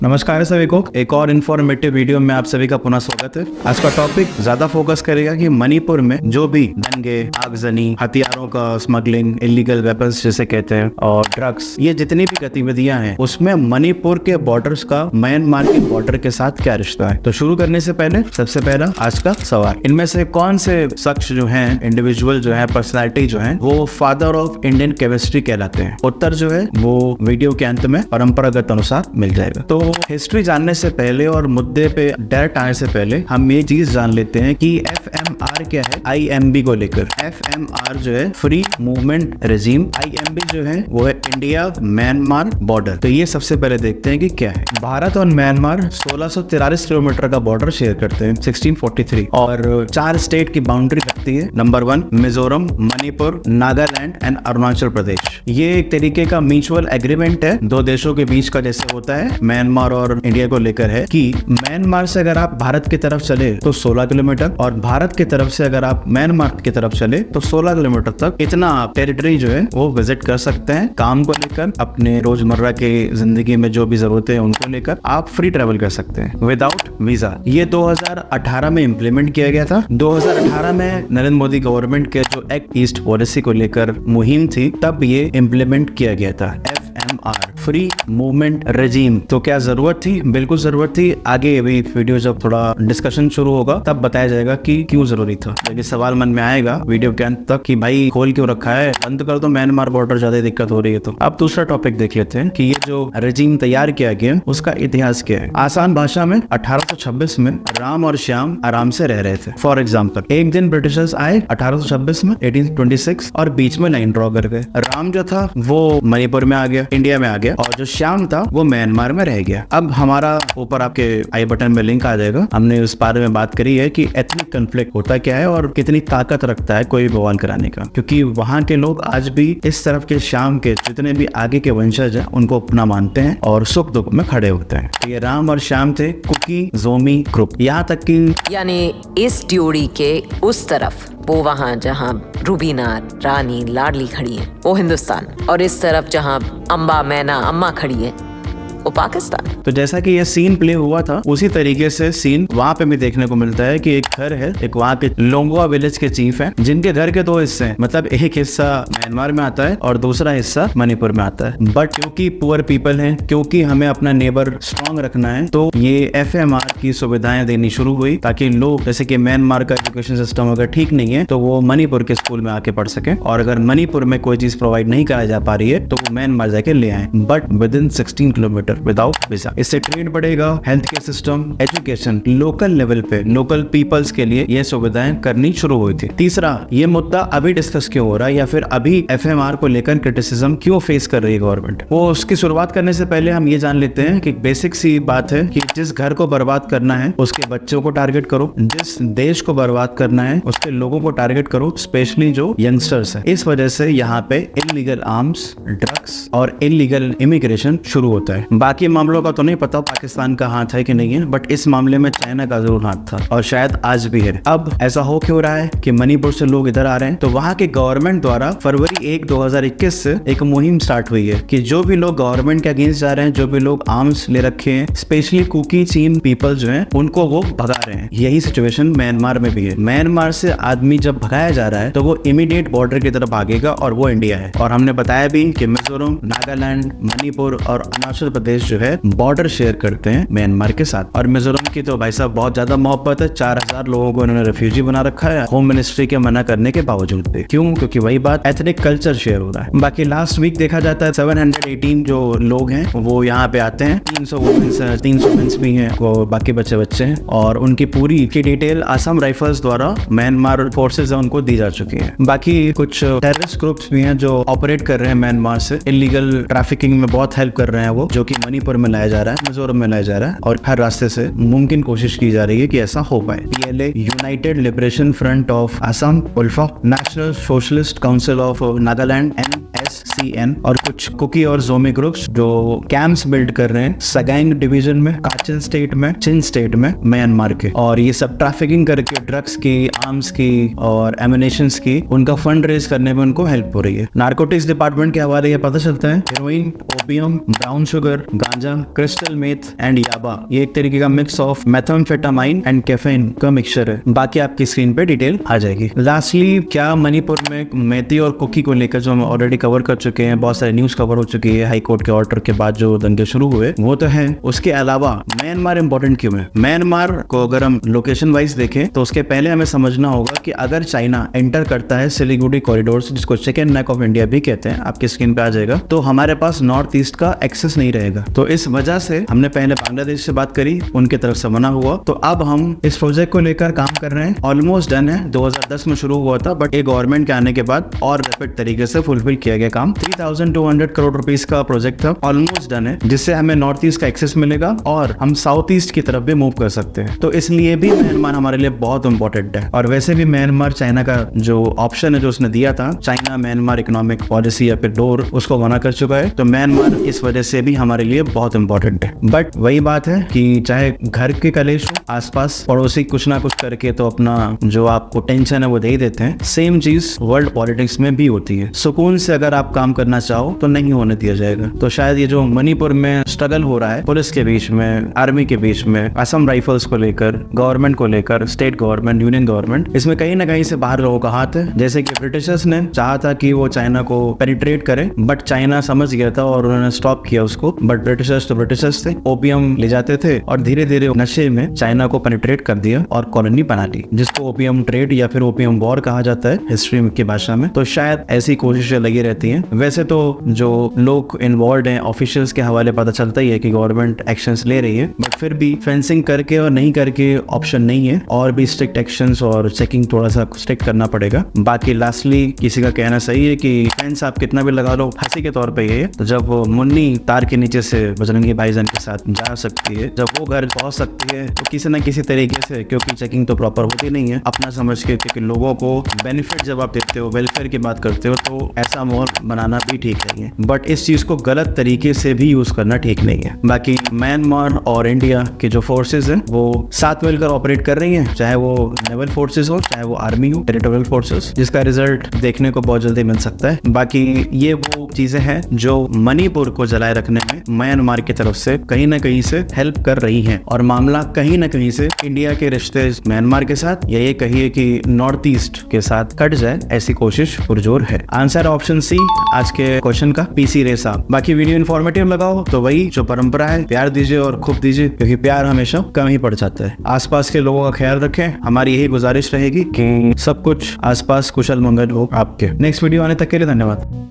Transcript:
नमस्कार सभी को, एक और इन्फॉर्मेटिव वीडियो में आप सभी का पुनः स्वागत है। आज का टॉपिक ज्यादा फोकस करेगा कि मणिपुर में जो भी दंगे, आगजनी, हथियारों का स्मगलिंग, इलीगल वेपन्स जिसे कहते हैं, और ड्रग्स, ये जितनी भी गतिविधियां हैं उसमें मणिपुर के बॉर्डर्स का म्यांमार के बॉर्डर के साथ क्या रिश्ता है। तो शुरू करने से पहले सबसे पहला आज का सवाल, इनमें से कौन से शख्स जो है, इंडिविजुअल जो है, पर्सनैलिटी जो है, वो फादर ऑफ इंडियन केमिस्ट्री कहलाते हैं? उत्तर जो है वो वीडियो के अंत में परंपरागत अनुसार मिल जाएगा। तो हिस्ट्री जानने से पहले और मुद्दे पे डायरेक्ट आने से पहले हम ये चीज जान लेते हैं कि FMR क्या है IMB को लेकर। FMR जो है फ्री मूवमेंट रेजिम, IMB जो है वो है इंडिया म्यांमार बॉर्डर। तो ये सबसे पहले देखते हैं कि क्या है। भारत और म्यांमार 1643 किलोमीटर का बॉर्डर शेयर करते हैं 1643, और 4 स्टेट की बाउंड्री रखती है। Number 1 Mizoram, Manipur, Nagaland and Arunachal Pradesh. ये एक तरीके का म्यूचुअल एग्रीमेंट है दो देशों के बीच का, जैसे होता है म्यांमार और इंडिया को लेकर है कि म्यांमार से अगर आप भारत की तरफ चले तो 16 किलोमीटर, और भारत की तरफ से अगर आप म्यांमार की तरफ चले तो 16 किलोमीटर तक इतना आप टेरिटरी जो है वो विजिट कर सकते हैं। काम को लेकर, अपने रोजमर्रा के जिंदगी में जो भी जरूरतें हैं उनको लेकर आप फ्री ट्रेवल कर सकते हैं विदाउट वीजा। ये 2018 में इम्प्लीमेंट किया गया था। 2018 में नरेंद्र मोदी गवर्नमेंट के जो एक्ट ईस्ट पॉलिसी को लेकर मुहिम थी, तब ये इम्प्लीमेंट किया गया था FMR, फ्री मूवमेंट रेजिम। तो क्या जरूरत थी? बिल्कुल जरूरत थी। आगे अभी वीडियो जब थोड़ा डिस्कशन शुरू होगा तब बताया जाएगा कि क्यों जरूरी था। लेकिन सवाल मन में आएगा वीडियो के अंत तक कि भाई खोल क्यों रखा है, बंद कर दो, म्यांमार बॉर्डर ज्यादा दिक्कत हो रही है। तो अब दूसरा टॉपिक देख लेते हैं कि ये जो रेजिम तैयार किया गया उसका इतिहास क्या है। आसान भाषा में 1826 में राम और श्याम आराम से रह रहे थे। फॉर एग्जाम्पल, एक दिन ब्रिटिशर्स आए 1826 में 1826 और बीच में लाइन ड्रॉ कर गए। राम जो था वो मणिपुर में आ गया, इंडिया में आ गया, और जो श्याम था वो म्यांमार में रह गया। अब हमारा ऊपर आपके आई बटन में लिंक आ जाएगा, हमने उस बारे में बात करी है कि एथनिक कॉन्फ्लिक्ट होता क्या है और कितनी ताकत रखता है कोई बवाल कराने का, क्योंकि वहां के लोग आज भी इस तरफ के श्याम के जितने भी आगे के वंशज हैं उनको अपना मानते हैं और सुख दुख में खड़े होते हैं। तो ये राम और श्याम थे कुकी जोमी ग्रुप। यहाँ तक कि यानी इस ड्योरी के उस तरफ वो वहाँ जहाँ रूबीना रानी लाडली खड़ी है वो हिंदुस्तान, और इस तरफ जहाँ अम्बा मैना अम्मा खड़ी है वो पाकिस्तान। तो जैसा कि ये सीन प्ले हुआ था उसी तरीके से सीन वहाँ पे भी देखने को मिलता है कि एक घर है, एक वहाँ के लोंगवा विलेज के चीफ हैं, जिनके घर के 2 हिस्से हैं। मतलब एक हिस्सा म्यांमार में आता है और दूसरा हिस्सा मणिपुर में आता है। बट क्योंकि पुअर पीपल हैं, क्योंकि हमें अपना नेबर स्ट्रॉन्ग रखना है, तो ये FMR की सुविधाएं देनी शुरू हुई ताकि लोग, जैसे कि म्यांमार का एजुकेशन सिस्टम अगर ठीक नहीं है तो वो मणिपुर के स्कूल में आके पढ़ सके, और अगर मणिपुर में कोई चीज प्रोवाइड नहीं कराई जा पा रही है तो वो म्यांमार जाके ले आए, but with in 16 kilometre without visa. इससे ट्रेड बढ़ेगा, health care system, education, local level पे लोकल पीपल्स के लिए ये सुविधाएं करनी शुरू हुई थी। तीसरा, ये मुद्दा अभी डिस्कस क्यों हो रहा है या फिर अभी FMR को लेकर क्रिटिसिज्म क्यों फेस कर रही है गवर्नमेंट, वो उसकी शुरुआत करने से पहले हम ये जान लेते हैं कि बेसिक सी बात है कि जिस घर को बर्बाद करना है उसके बच्चों को टारगेट करो, जिस देश को बर्बाद करना है उसके लोगों को टारगेट करो, स्पेशली जो यंगस्टर्स है। इस वजह से यहाँ पे इलीगल आर्म्स, ड्रग्स और इलीगल इमिग्रेशन शुरू होता है। बाकी मामलों का तो नहीं पता पाकिस्तान का हाथ है कि नहीं है, बट इस मामले में चाइना का जरूर हाथ था और शायद आज भी है। अब ऐसा हो क्यों रहा है कि मणिपुर से लोग इधर आ रहे हैं? तो वहाँ के गवर्नमेंट द्वारा फरवरी 1, 2021 से एक मुहिम स्टार्ट हुई है कि जो भी लोग गवर्नमेंट के अगेंस्ट जा रहे हैं, जो भी लोग आर्म्स ले रखे हैं, स्पेशली कुकी चीन पीपल जो है, उनको वो भगा रहे हैं। यही सिचुएशन म्यांमार में भी है। म्यांमार से आदमी जब भगाया जा रहा है तो वो इमीडिएट बॉर्डर की तरफ भागेगा और वो इंडिया है। और हमने बताया भी कि मिजोरम, नागालैंड, मणिपुर और अरुणाचल प्रदेश जो है बॉर्डर शेयर करते हैं म्यांमार के साथ। और मिजोरम की तो भाई साहब बहुत ज्यादा मोहब्बत है, 4000 लोगों को इन्होंने रेफ्यूजी बना रखा है होम मिनिस्ट्री के मना करने के बावजूद भी। क्यों? क्योंकि वही बात, एथनिक कल्चर शेयर हो रहा है। बाकी लास्ट वीक देखा जाता है 718 जो लोग हैं वो यहाँ पे आते हैं, 300 वुमेन्स, 300 मेंस भी हैं, वो बाकी बच्चे हैं, और उनकी पूरी की डिटेल असम राइफल्स द्वारा म्यांमार फोर्सेज है उनको दी जा चुकी है। बाकी कुछ टेररिस्ट ग्रुप्स भी हैं जो ऑपरेट कर रहे हैं म्यांमार से, इलीगल ट्रैफिकिंग में बहुत हेल्प कर रहे हैं वो, जो कि मणिपुर में लाया जा रहा है, मिजोरम में लाया जा रहा है, और हर रास्ते से मुमकिन कोशिश की जा रही है कि ऐसा हो पाए। PLA, United Liberation Front of Assam, ULFA, National Socialist Council of Nagaland, NSC CN, और कुछ कुकी और जोमी ग्रुप्स जो कैंप्स बिल्ड कर रहे हैं सगाइंग डिवीजन में, काचन स्टेट में, चिन स्टेट में, म्यांमार के। और ये सब ट्रैफिकिंग करके ड्रग्स की, आर्म्स की और एमिनेशंस की उनका फंड रेज करने में उनको हेल्प हो रही है। नार्कोटिक्स डिपार्टमेंट के हवाले ये पता चलता है हेरोइन, ओपियम, ब्राउन शुगर, गांजा, क्रिस्टल मेथ एंड याबा, ये एक तरीके का mix of methamphetamine and caffeine का मिक्सचर है। बाकी आपकी स्क्रीन पे डिटेल आ जाएगी। लास्टली, क्या मणिपुर में मेथी और कुकी को लेकर जो हम ऑलरेडी कवर कर चुके हैं, बहुत सारे न्यूज कवर हो चुकी है हाई कोर्ट के ऑर्डर के बाद जो दंगे शुरू हुए वो तो है। उसके अलावा म्यांमार इंपॉर्टेंट क्यों है? म्यांमार को अगर हम लोकेशन वाइज देखें तो उसके पहले हमें समझना होगा कि अगर चाइना एंटर करता है सिलीगुड़ी कॉरिडोर से, जिसको चिकन नेक ऑफ इंडिया भी कहते हैं, आपकी स्क्रीन पे आ जाएगा, तो हमारे पास नॉर्थ ईस्ट का एक्सेस नहीं रहेगा। तो इस वजह से हमने पहले बांग्लादेश से बात करी, उनकी तरफ से मना हुआ। तो अब हम इस प्रोजेक्ट को लेकर काम कर रहे हैं, ऑलमोस्ट डन है। 2010 में शुरू हुआ था, बट एक गवर्नमेंट के आने के बाद और रैपिड तरीके से फुलफिल किया गया काम। 3200 करोड़ रुपीस का प्रोजेक्ट था, ऑलमोस्ट डन है, जिससे हमें नॉर्थ ईस्ट का एक्सेस मिलेगा और हम साउथ ईस्ट की तरफ भी मूव कर सकते हैं। तो इसलिए भी म्यांमार हमारे लिए बहुत इंपॉर्टेंट है। और वैसे भी म्यांमार चाइना का जो ऑप्शन है जो उसने दिया था, चाइना म्यांमार इकोनॉमिक पॉलिसी या फिर डोर, उसको मना कर चुका है। तो म्यांमार इस वजह से भी हमारे लिए बहुत इंपॉर्टेंट है। बट वही बात है कि चाहे घर के कलेश हो, आसपास पड़ोसी कुछ ना कुछ करके तो अपना जो आपको टेंशन है वो दे ही देते हैं। सेम चीज वर्ल्ड पॉलिटिक्स में भी होती है। सुकून से अगर आप काम करना चाहो तो नहीं होने दिया जाएगा। तो शायद ये जो मणिपुर में स्ट्रगल हो रहा है पुलिस के बीच में, आर्मी के बीच में, असम राइफल्स को लेकर, गवर्नमेंट को लेकर, स्टेट गवर्नमेंट, यूनियन गवर्नमेंट, इसमें कहीं ना कहीं से बाहर लोगों का हाथ है। जैसे कि ब्रिटिशर्स ने चाहा था कि वो चाइना को पेनिट्रेट करे, बट चाइना समझ गया था और उन्होंने स्टॉप किया उसको। बट ब्रिटिशर्स तो ब्रिटिशर्स थे, ओपियम ले जाते थे और धीरे धीरे नशे में चाइना को पेनिट्रेट कर दिया और कॉलोनी बना ली, जिसको ओपियम ट्रेड या फिर ओपियम वॉर कहा जाता है हिस्ट्री की भाषा में। तो शायद ऐसी कोशिशें लगी रहती हैं। वैसे तो जो लोग इन्वॉल्व हैं, ऑफिशियल्स के हवाले पता चलता ही है कि गवर्नमेंट एक्शंस ले रही है, बट फिर भी फेंसिंग करके और नहीं करके ऑप्शन नहीं है, और भी स्ट्रिक्ट एक्शंस और चेकिंग थोड़ा सा स्ट्रिक्ट करना पड़ेगा। बाकी लास्टली किसी का कहना सही है कि फेंस आप कितना भी लगा लो, हंसी के तौर पे ये है। तो जब वो मुन्नी तार के नीचे से बजरंगी भाईजान के साथ जा सकती है, जब वो घर पहुंच सकती है, तो किसी न किसी तरीके से, क्योंकि चेकिंग तो प्रॉपर होती नहीं है, अपना समझ के कि लोगों को बेनिफिट जब आप देते हो, वेलफेयर की बात करते हो, तो ऐसा माहौल बनाना भी ठीक नहीं है। बट इस चीज को गलत तरीके से भी यूज करना ठीक नहीं है। बाकी म्यांमार और इंडिया के जो फोर्सेस हैं वो साथ मिलकर ऑपरेट कर रही हैं, चाहे वो नेवल फोर्सेस हो, चाहे वो आर्मी हो, टेरिटोरियल फोर्सेस, जिसका रिजल्ट देखने को बहुत जल्दी मिल सकता है। बाकी ये वो चीजें हैं जो मणिपुर को जलाए रखने में म्यांमार की तरफ से कहीं ना कहीं से हेल्प कर रही हैं, और मामला कहीं ना कहीं से इंडिया के रिश्ते म्यांमार के साथ, या ये कहिए कि नॉर्थ ईस्ट के साथ कट जाए, ऐसी कोशिश पुरजोर है। आंसर ऑप्शन सी आज के क्वेश्चन का, पीसी रे साहब। बाकी वीडियो इन्फॉर्मेटिव लगाओ तो वही जो परंपरा है, प्यार दीजिए और खूब दीजिए, क्योंकि प्यार हमेशा कम ही पड़ जाता है। आसपास के लोगों का ख्याल रखें, हमारी यही गुजारिश रहेगी कि सब कुछ आसपास कुशल मंगल हो आपके। नेक्स्ट वीडियो आने तक के लिए धन्यवाद।